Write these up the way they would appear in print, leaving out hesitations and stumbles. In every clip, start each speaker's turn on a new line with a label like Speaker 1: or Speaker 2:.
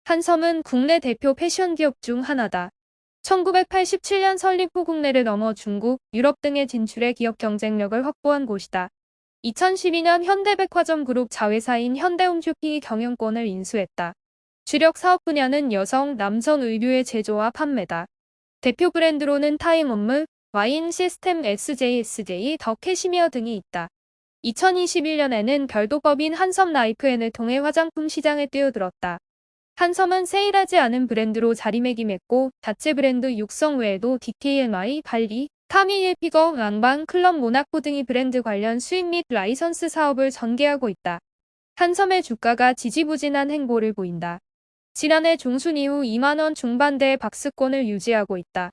Speaker 1: 한섬은 국내 대표 패션 기업 중 하나다. 1987년 설립 후 국내를 넘어 중국, 유럽 등의 진출해 기업 경쟁력을 확보한 곳이다. 2012년 현대백화점 그룹 자회사인 현대홈쇼핑이 경영권을 인수했다. 주력 사업 분야는 여성, 남성 의류의 제조와 판매다. 대표 브랜드로는 타임홈물, 와인 시스템 SJSJ, 더 캐시미어 등이 있다. 2021년에는 별도법인 한섬라이프엔을 통해 화장품 시장에 뛰어들었다. 한섬은 세일하지 않은 브랜드로 자리매김했고 자체 브랜드 육성 외에도 DKNY, 발리, 타미 힐피거, 랑방, 클럽 모나코 등이 브랜드 관련 수입 및 라이선스 사업을 전개하고 있다. 한섬의 주가가 지지부진한 행보를 보인다. 지난해 중순 이후 2만원 중반대의 박스권을 유지하고 있다.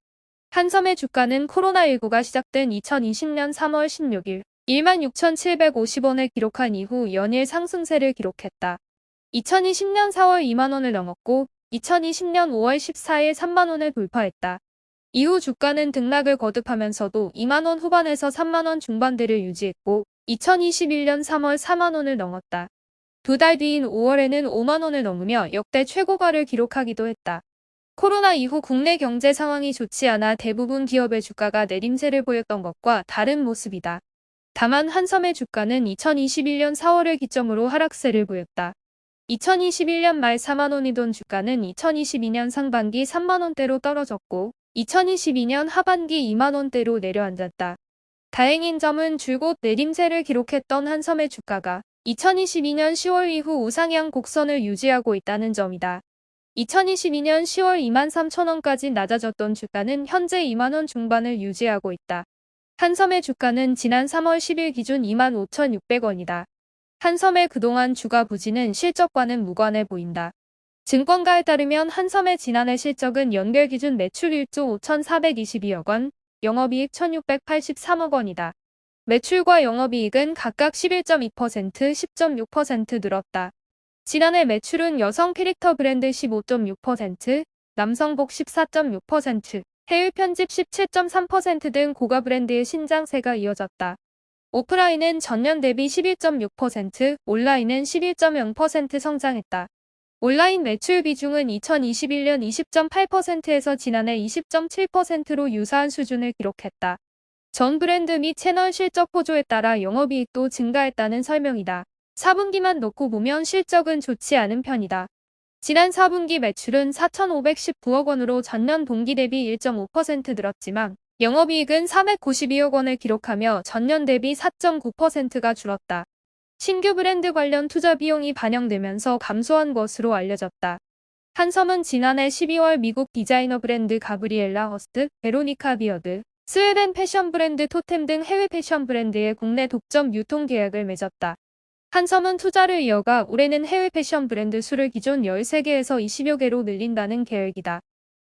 Speaker 1: 한섬의 주가는 코로나19가 시작된 2020년 3월 16일 16,750원을 기록한 이후 연일 상승세를 기록했다. 2020년 4월 2만원을 넘었고 2020년 5월 14일 3만원을 돌파했다. 이후 주가는 등락을 거듭하면서도 2만원 후반에서 3만원 중반대를 유지했고 2021년 3월 4만원을 넘었다. 두 달 뒤인 5월에는 5만원을 넘으며 역대 최고가를 기록하기도 했다. 코로나 이후 국내 경제 상황이 좋지 않아 대부분 기업의 주가가 내림세를 보였던 것과 다른 모습이다. 다만 한섬의 주가는 2021년 4월을 기점으로 하락세를 보였다. 2021년 말 4만원이던 주가는 2022년 상반기 3만원대로 떨어졌고 2022년 하반기 2만원대로 내려앉았다. 다행인 점은 줄곧 내림세를 기록했던 한섬의 주가가 2022년 10월 이후 우상향 곡선을 유지하고 있다는 점이다. 2022년 10월 23,000원까지 낮아졌던 주가는 현재 2만원 중반을 유지하고 있다. 한섬의 주가는 지난 3월 10일 기준 25,600원이다. 한섬의 그동안 주가 부진은 실적과는 무관해 보인다. 증권가에 따르면 한섬의 지난해 실적은 연결 기준 매출 1조 5,422억 원, 영업이익 1,683억 원이다. 매출과 영업이익은 각각 11.2%, 10.6% 늘었다. 지난해 매출은 여성 캐릭터 브랜드 15.6%, 남성복 14.6%, 해외 편집 17.3% 등 고가 브랜드의 신장세가 이어졌다. 오프라인은 전년 대비 11.6%, 온라인은 11.0% 성장했다. 온라인 매출 비중은 2021년 20.8%에서 지난해 20.7%로 유사한 수준을 기록했다. 전 브랜드 및 채널 실적 호조에 따라 영업이익도 증가했다는 설명이다. 4분기만 놓고 보면 실적은 좋지 않은 편이다. 지난 4분기 매출은 4,519억 원으로 전년 동기 대비 1.5% 늘었지만 영업이익은 392억 원을 기록하며 전년 대비 4.9%가 줄었다. 신규 브랜드 관련 투자 비용이 반영되면서 감소한 것으로 알려졌다. 한섬은 지난해 12월 미국 디자이너 브랜드 가브리엘라 허스트, 베로니카 비어드, 스웨덴 패션 브랜드 토템 등 해외 패션 브랜드의 국내 독점 유통 계약을 맺었다. 한섬은 투자를 이어가 올해는 해외 패션 브랜드 수를 기존 13개에서 20여 개로 늘린다는 계획이다.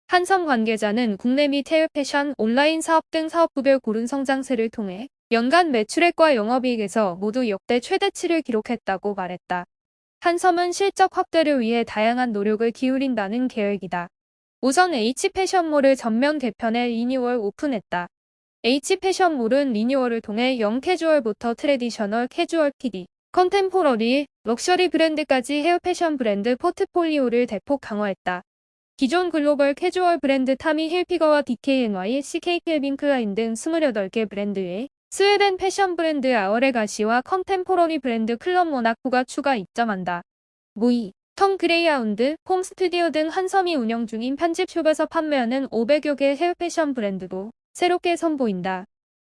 Speaker 1: 한섬 관계자는 국내 및 해외 패션, 온라인 사업 등 사업부별 고른 성장세를 통해 연간 매출액과 영업이익에서 모두 역대 최대치를 기록했다고 말했다. 한섬은 실적 확대를 위해 다양한 노력을 기울인다는 계획이다. 우선 H패션몰을 전면 개편해 리뉴얼 오픈했다. H패션몰은 리뉴얼을 통해 영캐주얼부터 트래디셔널, 캐주얼 PD, 컨템포러리, 럭셔리 브랜드까지 헤어 패션 브랜드 포트폴리오를 대폭 강화했다. 기존 글로벌 캐주얼 브랜드 타미 힐피거와 DKNY, CK 켈빈 클라인 등 28개 브랜드 외에 스웨덴 패션 브랜드 아워레가시와 컨템포러리 브랜드 클럽 모나코가 추가 입점한다. 무이, 톰 그레이하운드, 홈 스튜디오 등 한섬이 운영 중인 편집숍에서 판매하는 500여 개 헤어 패션 브랜드도 새롭게 선보인다.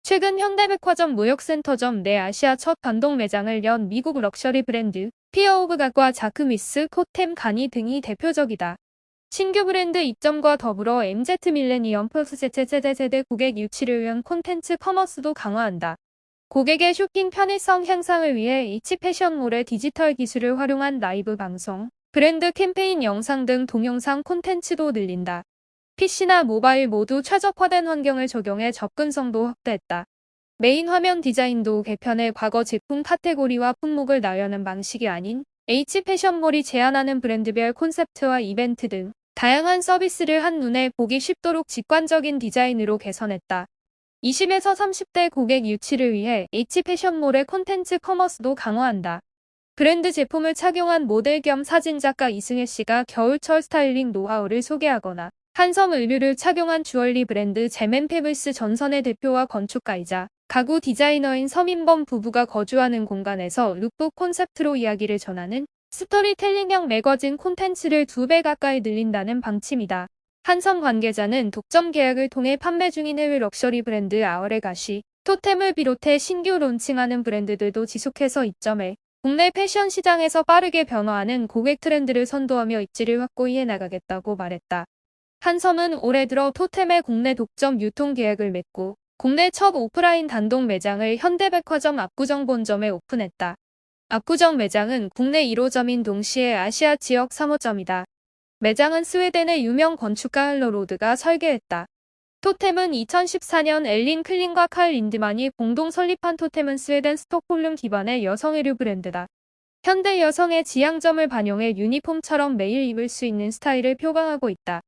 Speaker 1: 최근 현대백화점 무역센터점 내 아시아 첫 단독 매장을 연 미국 럭셔리 브랜드 피어 오브 갓과 자크미스, 코템 가니 등이 대표적이다. 신규 브랜드 입점과 더불어 MZ 밀레니엄 플러스 Z세대 고객 유치를 위한 콘텐츠 커머스도 강화한다. 고객의 쇼핑 편의성 향상을 위해 H패션몰의 디지털 기술을 활용한 라이브 방송, 브랜드 캠페인 영상 등 동영상 콘텐츠도 늘린다. PC나 모바일 모두 최적화된 환경을 적용해 접근성도 확대했다. 메인 화면 디자인도 개편해 과거 제품 카테고리와 품목을 나열하는 방식이 아닌 H패션몰이 제안하는 브랜드별 콘셉트와 이벤트 등 다양한 서비스를 한눈에 보기 쉽도록 직관적인 디자인으로 개선했다. 20에서 30대 고객 유치를 위해 H패션몰의 콘텐츠 커머스도 강화한다. 브랜드 제품을 착용한 모델 겸 사진작가 이승혜 씨가 겨울철 스타일링 노하우를 소개하거나 한섬 의류를 착용한 주얼리 브랜드 제맨페블스 전선의 대표와 건축가이자 가구 디자이너인 서민범 부부가 거주하는 공간에서 룩북 콘셉트로 이야기를 전하는 스토리텔링형 매거진 콘텐츠를 2배 가까이 늘린다는 방침이다. 한섬 관계자는 독점 계약을 통해 판매 중인 해외 럭셔리 브랜드 아우레가시, 토템을 비롯해 신규 론칭하는 브랜드들도 지속해서 입점해 국내 패션 시장에서 빠르게 변화하는 고객 트렌드를 선도하며 입지를 확고히 해나가겠다고 말했다. 한섬은 올해 들어 토템의 국내 독점 유통 계약을 맺고 국내 첫 오프라인 단독 매장을 현대백화점 압구정 본점에 오픈했다. 압구정 매장은 국내 1호점인 동시에 아시아 지역 3호점이다. 매장은 스웨덴의 유명 건축가 할러로드가 설계했다. 토템은 2014년 엘린 클린과 칼 린드만이 공동 설립한 토템은 스웨덴 스톡홀름 기반의 여성 의류 브랜드다. 현대 여성의 지향점을 반영해 유니폼처럼 매일 입을 수 있는 스타일을 표방하고 있다.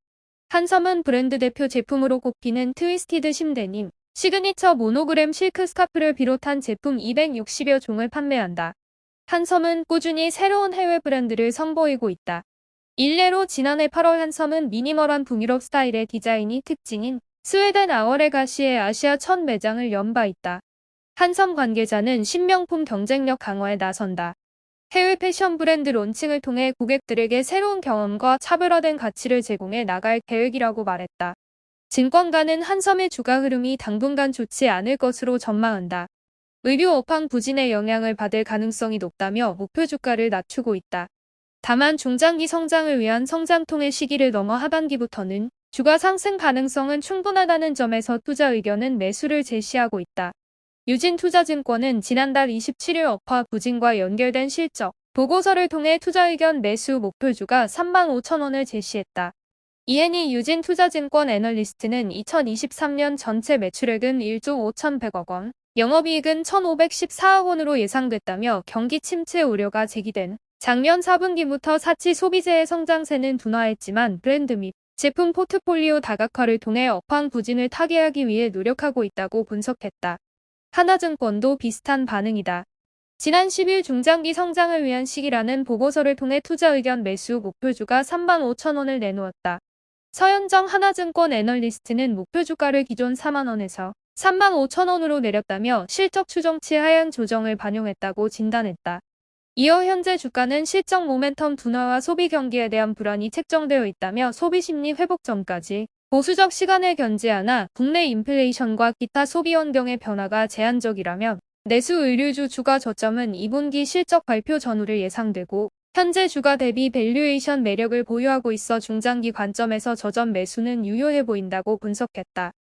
Speaker 1: 한섬은 브랜드 대표 제품으로 꼽히는 트위스티드 심데님, 시그니처 모노그램 실크 스카프를 비롯한 제품 260여 종을 판매한다. 한섬은 꾸준히 새로운 해외 브랜드를 선보이고 있다. 일례로 지난해 8월 한섬은 미니멀한 북유럽 스타일의 디자인이 특징인 스웨덴 아워레가시의 아시아 첫 매장을 연 바 있다. 한섬 관계자는 신명품 경쟁력 강화에 나선다. 해외 패션 브랜드 론칭을 통해 고객들에게 새로운 경험과 차별화된 가치를 제공해 나갈 계획이라고 말했다. 증권가는 한섬의 주가 흐름이 당분간 좋지 않을 것으로 전망한다. 의류 업황 부진의 영향을 받을 가능성이 높다며 목표 주가를 낮추고 있다. 다만 중장기 성장을 위한 성장통의 시기를 넘어 하반기부터는 주가 상승 가능성은 충분하다는 점에서 투자 의견은 매수를 제시하고 있다. 유진투자증권은 지난달 27일 업화 부진과 연결된 실적 보고서를 통해 투자 의견 매수 목표주가 35,000원을 제시했다. 이해니 유진투자증권 애널리스트는 2023년 전체 매출액은 1조 5,100억 원, 영업이익은 1,514억 원으로 예상됐다며 경기 침체 우려가 제기된 작년 4분기부터 사치 소비재의 성장세는 둔화했지만 브랜드 및 제품 포트폴리오 다각화를 통해 업황 부진을 타개하기 위해 노력하고 있다고 분석했다. 하나증권도 비슷한 반응이다. 지난 10일 중장기 성장을 위한 시기라는 보고서를 통해 투자 의견 매수 목표주가 35,000원을 내놓았다. 서현정 하나증권 애널리스트는 목표주가를 기존 4만원에서 35,000원으로 내렸다며 실적 추정치 하향 조정을 반영했다고 진단했다. 이어 현재 주가는 실적 모멘텀 둔화와 소비 경기에 대한 불안이 책정되어 있다며 소비 심리 회복 전까지 보수적 시간을 견제하나 국내 인플레이션과 기타 소비 환경의 변화가 제한적이라면 내수 의류주 주가 저점은 2분기 실적 발표 전후를 예상되고 현재 주가 대비 밸류에이션 매력을 보유하고 있어 중장기 관점에서 저점 매수는 유효해 보인다고 분석했다.